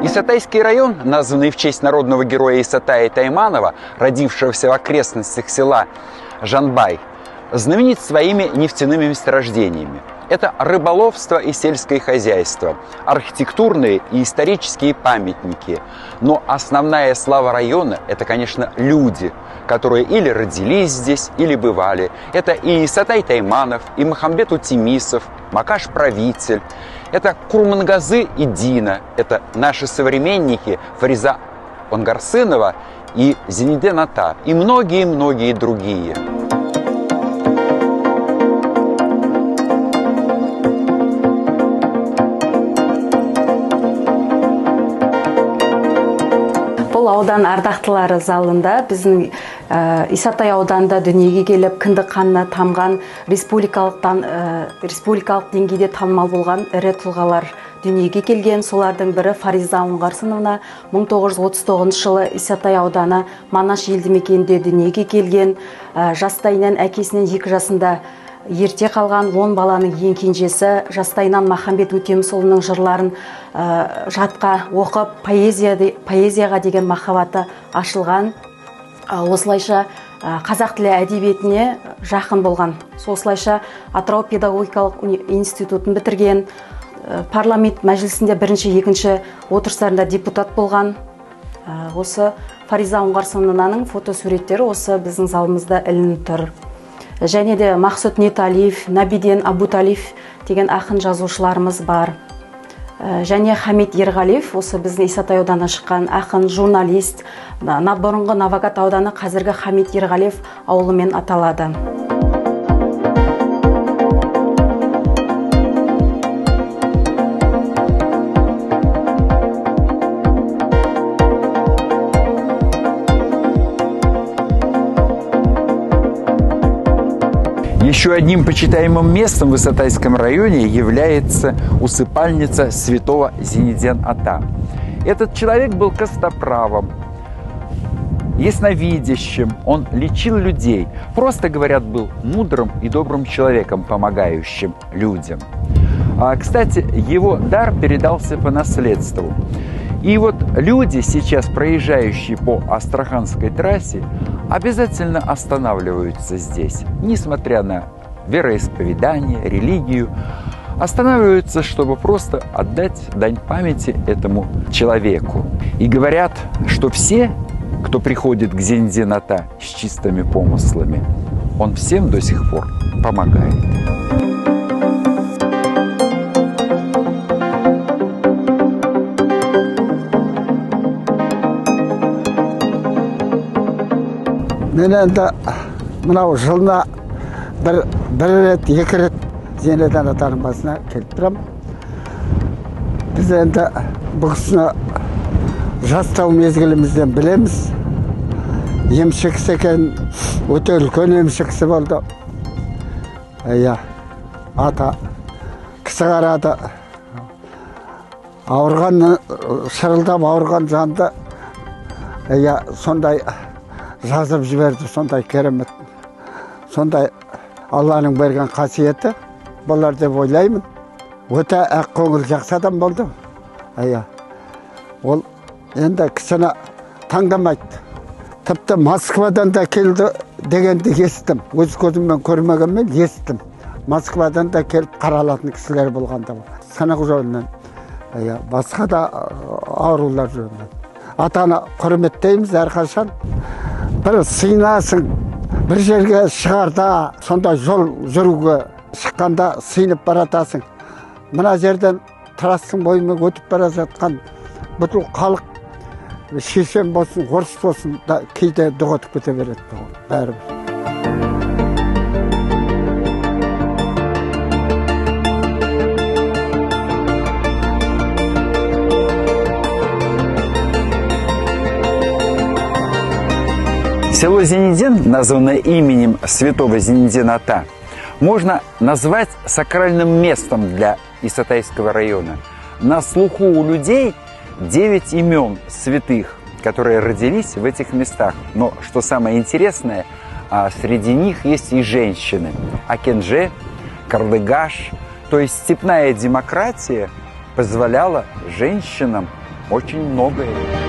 Исатайский район, названный в честь народного героя Исатая Тайманова, родившегося в окрестностях села Жанбай, знаменит своими нефтяными месторождениями. Это рыболовство и сельское хозяйство, архитектурные и исторические памятники. Но основная слава района – это, конечно, люди, которые или родились здесь, или бывали. Это и Исатай Тайманов, и Махамбет Утемисов, Макаш Правитель. Это Курмангазы и Дина. Это наши современники Фариза Онгарсынова и Зинеден Ата. И многие-многие другие. Аудан ардақтылары залында біздің Исатай ауданында дүниеге келіп, кінді қанына тамған, республикалық деңгейде танымал болған ірі тұлғалар дүниеге келген. Солардың бірі Фариза Оңғарсыновна 1939 жылы Исатай ауданы Манаш елді мекенінде дүниеге келген. Жастайынан әкесінен 2 жасында ерте қалған 10 баланың ең кенжесі. Жастайынан Махамбет Өтемісұлының жырларын жатқа оқып, поэзияға деген махаббаты ашылған. Осылайша қазақ тілі әдебиетіне жақын болған. Осылайша Атырау педагогикалық институтын бітірген. Парламент мәжілісінде 1-2 отырыстарында депутат болған. Осы Фариза Оңғарсынованың фотосуреттері осы біздің залымызда ілініп тұр. Және де Мақсұт Неталиев, Набиден Абуталиев деген ақын жазушыларымыз бар. Және Хамид Ерғалиев, осы біздің Исатай ауданы шыққан ақын, журналист. Бұрынғы Новогат ауданы қазіргі Хамид Ерғалиев ауылымен аталады. Еще одним почитаемым местом в Исатайском районе является усыпальница святого Зинеден Ата. Этот человек был костоправом, ясновидящим, он лечил людей. Просто, говорят, был мудрым и добрым человеком, помогающим людям. Кстати, его дар передался по наследству. И вот люди, сейчас проезжающие по Астраханской трассе, обязательно останавливаются здесь, несмотря на вероисповедание, религию, останавливаются, чтобы просто отдать дань памяти этому человеку. И говорят, что все, кто приходит к Зинеден Ата с чистыми помыслами, он всем до сих пор помогает. Мен енді мынау жылына бір рет, 2 рет Зинеден Атаның басына келіп тұрам. Біз енді бұл кісіні жастау мезгілімізден білеміз. Емші кісі екен, өте үлкен емші кісі болды. Ата кісі қарады. Ауырған, шырылдап ауырған жанды сондай жазып жіберді, сондай керемет, сондай Алланың берген қасиеті болар деп ойлаймын. Өте ақ көңіл жақсы адам болды. Ол енді кісіні таңдамайды. Тіпті Москвадан да келді дегенді естім. Өз көзіммен көрмегенмен естім. Москвадан да келіп қаралатын кісілер болғанда. Санақ жөнінен, басқа да аурулар жөнінен. Атаны құрметтейміз әрқашан. Бір сыйнасың, бір жерге шығарда, сонда жол жүруге шыққанда сыйнып баратасың. Мына жерден трассың бойымен өтіп бара жатқан бүкіл халық, шешен болсын, орыс болсын, кейде доғатып кете береді бәрібір. Село Зинеден, названное именем святого Зинедена Ата, можно назвать сакральным местом для Исатайского района. На слуху у людей 9 имен святых, которые родились в этих местах. Но, что самое интересное, среди них есть и женщины. Акенже, Карлыгаш. То есть степная демократия позволяла женщинам очень многое.